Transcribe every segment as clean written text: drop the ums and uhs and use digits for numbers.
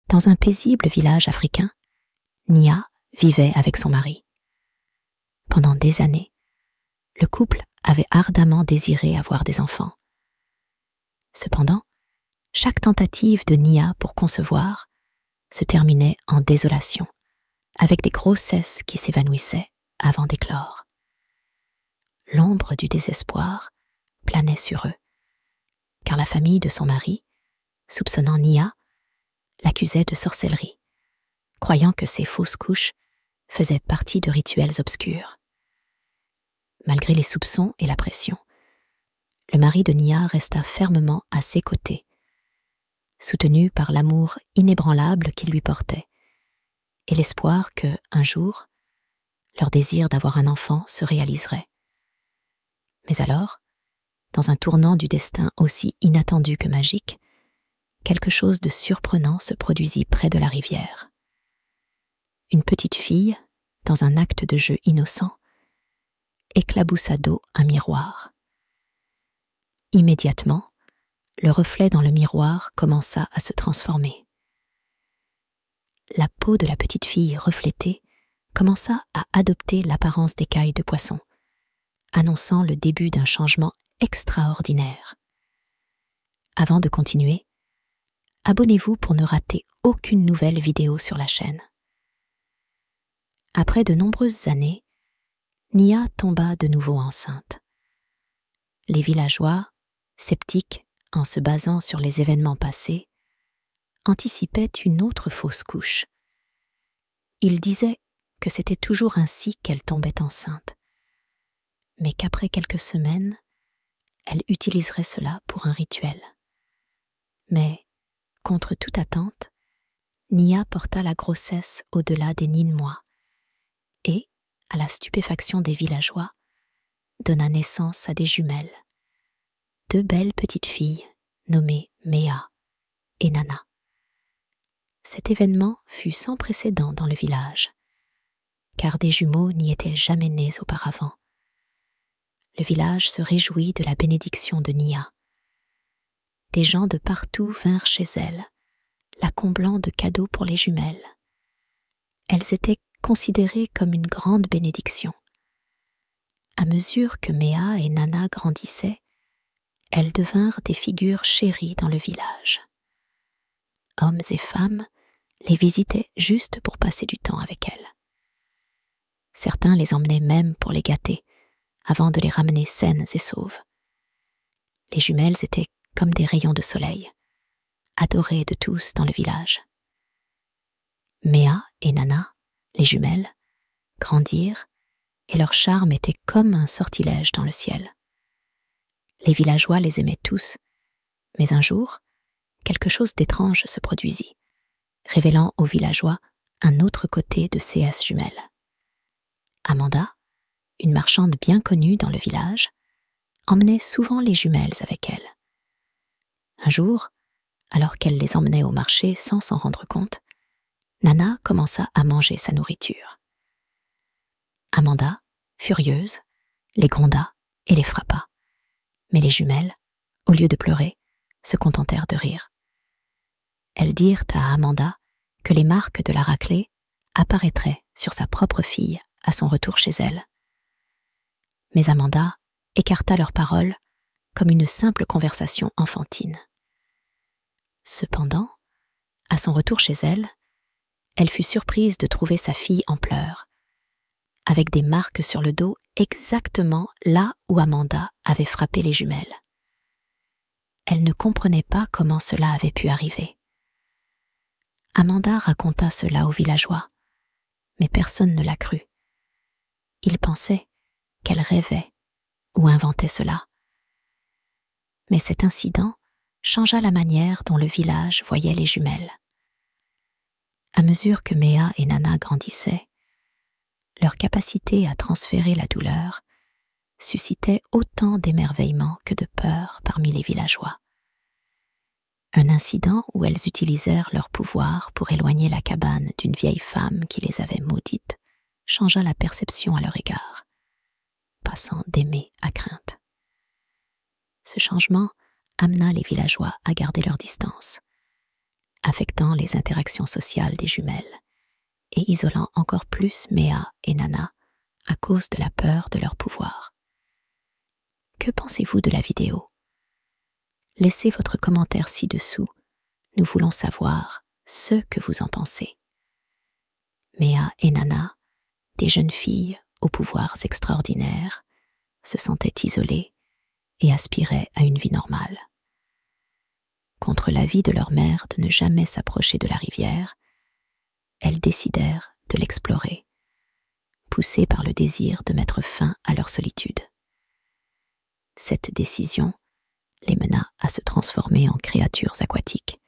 Dans un paisible village africain, Nia vivait avec son mari. Pendant des années, le couple avait ardemment désiré avoir des enfants. Cependant, chaque tentative de Nia pour concevoir se terminait en désolation, avec des grossesses qui s'évanouissaient avant d'éclore. L'ombre du désespoir planait sur eux, car la famille de son mari, soupçonnant Nia, l'accusait de sorcellerie, croyant que ces fausses couches faisaient partie de rituels obscurs. Malgré les soupçons et la pression, le mari de Nia resta fermement à ses côtés, soutenu par l'amour inébranlable qu'il lui portait et l'espoir que, un jour, leur désir d'avoir un enfant se réaliserait. Mais alors, dans un tournant du destin aussi inattendu que magique, quelque chose de surprenant se produisit près de la rivière. Une petite fille, dans un acte de jeu innocent, éclaboussa d'eau un miroir. Immédiatement, le reflet dans le miroir commença à se transformer. La peau de la petite fille reflétée commença à adopter l'apparence d'écailles de poisson, annonçant le début d'un changement extraordinaire. Avant de continuer, abonnez-vous pour ne rater aucune nouvelle vidéo sur la chaîne. Après de nombreuses années, Nia tomba de nouveau enceinte. Les villageois, sceptiques en se basant sur les événements passés, anticipaient une autre fausse couche. Ils disaient que c'était toujours ainsi qu'elle tombait enceinte, mais qu'après quelques semaines, elle utiliserait cela pour un rituel. Mais, contre toute attente, Nia porta la grossesse au-delà des 9 mois et, à la stupéfaction des villageois, donna naissance à des jumelles, 2 belles petites filles nommées Méa et Nana. Cet événement fut sans précédent dans le village, car des jumeaux n'y étaient jamais nés auparavant. Le village se réjouit de la bénédiction de Nia. Des gens de partout vinrent chez elle, la comblant de cadeaux pour les jumelles. Elles étaient considérées comme une grande bénédiction. À mesure que Méa et Nana grandissaient, elles devinrent des figures chéries dans le village. Hommes et femmes les visitaient juste pour passer du temps avec elles. Certains les emmenaient même pour les gâter, avant de les ramener saines et sauves. Les jumelles étaient comme des rayons de soleil, adorées de tous dans le village. Méa et Nana, les jumelles, grandirent et leur charme était comme un sortilège dans le ciel. Les villageois les aimaient tous, mais un jour, quelque chose d'étrange se produisit, révélant aux villageois un autre côté de CS jumelles. Amanda, une marchande bien connue dans le village, emmenait souvent les jumelles avec elle. Un jour, alors qu'elle les emmenait au marché sans s'en rendre compte, Nana commença à manger sa nourriture. Amanda, furieuse, les gronda et les frappa. Mais les jumelles, au lieu de pleurer, se contentèrent de rire. Elles dirent à Amanda que les marques de la raclée apparaîtraient sur sa propre fille à son retour chez elle. Mais Amanda écarta leurs paroles comme une simple conversation enfantine. Cependant, à son retour chez elle, elle fut surprise de trouver sa fille en pleurs, avec des marques sur le dos exactement là où Amanda avait frappé les jumelles. Elle ne comprenait pas comment cela avait pu arriver. Amanda raconta cela aux villageois, mais personne ne la crut. Ils pensaient qu'elle rêvait ou inventait cela. Mais cet incident changea la manière dont le village voyait les jumelles. À mesure que Méa et Nana grandissaient, leur capacité à transférer la douleur suscitait autant d'émerveillement que de peur parmi les villageois. Un incident où elles utilisèrent leur pouvoir pour éloigner la cabane d'une vieille femme qui les avait maudites changea la perception à leur égard, passant d'aimer à crainte. Ce changement amena les villageois à garder leur distance, affectant les interactions sociales des jumelles et isolant encore plus Méa et Nana à cause de la peur de leur pouvoir. Que pensez-vous de la vidéo? Laissez votre commentaire ci-dessous, nous voulons savoir ce que vous en pensez. Méa et Nana, des jeunes filles aux pouvoirs extraordinaires, se sentaient isolées et aspiraient à une vie normale. Contre l'avis de leur mère de ne jamais s'approcher de la rivière, elles décidèrent de l'explorer, poussées par le désir de mettre fin à leur solitude. Cette décision les mena à se transformer en créatures aquatiques,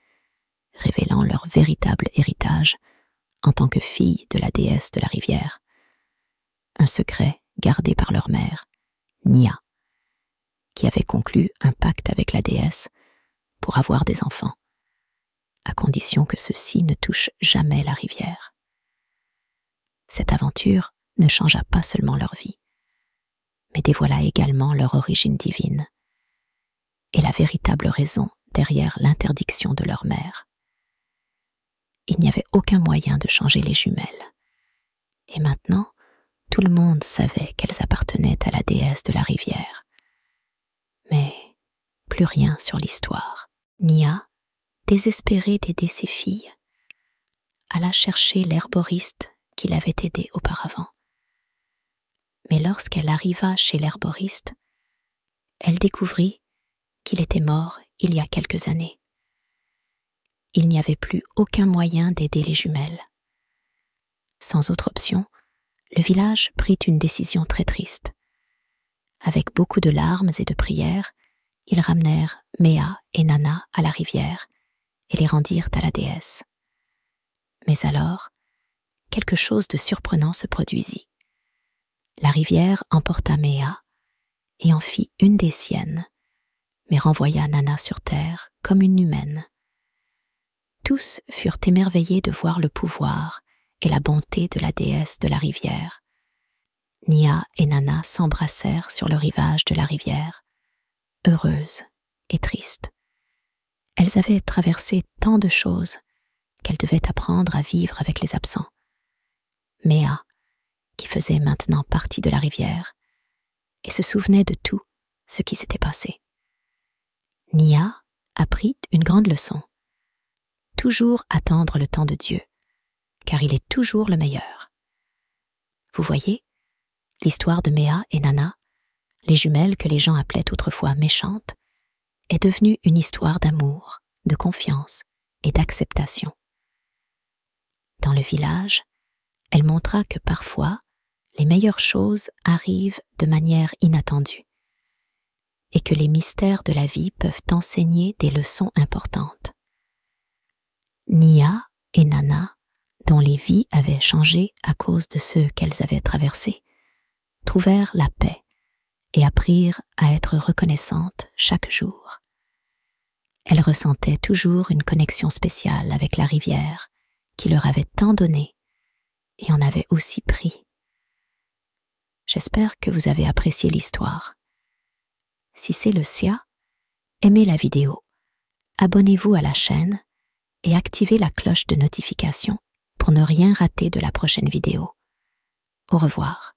révélant leur véritable héritage en tant que filles de la déesse de la rivière, un secret gardé par leur mère, Nia, qui avait conclu un pacte avec la déesse pour avoir des enfants, à condition que ceux-ci ne touchent jamais la rivière. Cette aventure ne changea pas seulement leur vie, mais dévoila également leur origine divine et la véritable raison derrière l'interdiction de leur mère. Il n'y avait aucun moyen de changer les jumelles, et maintenant, tout le monde savait qu'elles appartenaient à la déesse de la rivière. Mais plus rien sur l'histoire. Nia, désespérée d'aider ses filles, alla chercher l'herboriste qui l'avait aidée auparavant. Mais lorsqu'elle arriva chez l'herboriste, elle découvrit qu'il était mort il y a quelques années. Il n'y avait plus aucun moyen d'aider les jumelles. Sans autre option, le village prit une décision très triste. Avec beaucoup de larmes et de prières, ils ramenèrent Méa et Nana à la rivière et les rendirent à la déesse. Mais alors, quelque chose de surprenant se produisit. La rivière emporta Méa et en fit une des siennes, mais renvoya Nana sur terre comme une humaine. Tous furent émerveillés de voir le pouvoir et la bonté de la déesse de la rivière. Nia et Nana s'embrassèrent sur le rivage de la rivière, heureuses et tristes. Elles avaient traversé tant de choses qu'elles devaient apprendre à vivre avec les absents. Méa, qui faisait maintenant partie de la rivière, et se souvenait de tout ce qui s'était passé. Nia apprit une grande leçon. Toujours attendre le temps de Dieu, car il est toujours le meilleur. Vous voyez, l'histoire de Méa et Nana, les jumelles que les gens appelaient autrefois méchantes, est devenue une histoire d'amour, de confiance et d'acceptation. Dans le village, elle montra que parfois, les meilleures choses arrivent de manière inattendue et que les mystères de la vie peuvent enseigner des leçons importantes. Nia et Nana, dont les vies avaient changé à cause de ceux qu'elles avaient traversés, trouvèrent la paix et apprirent à être reconnaissantes chaque jour. Elles ressentaient toujours une connexion spéciale avec la rivière qui leur avait tant donné et en avait aussi pris. J'espère que vous avez apprécié l'histoire. Si c'est le cas, aimez la vidéo, abonnez-vous à la chaîne et activez la cloche de notification pour ne rien rater de la prochaine vidéo. Au revoir.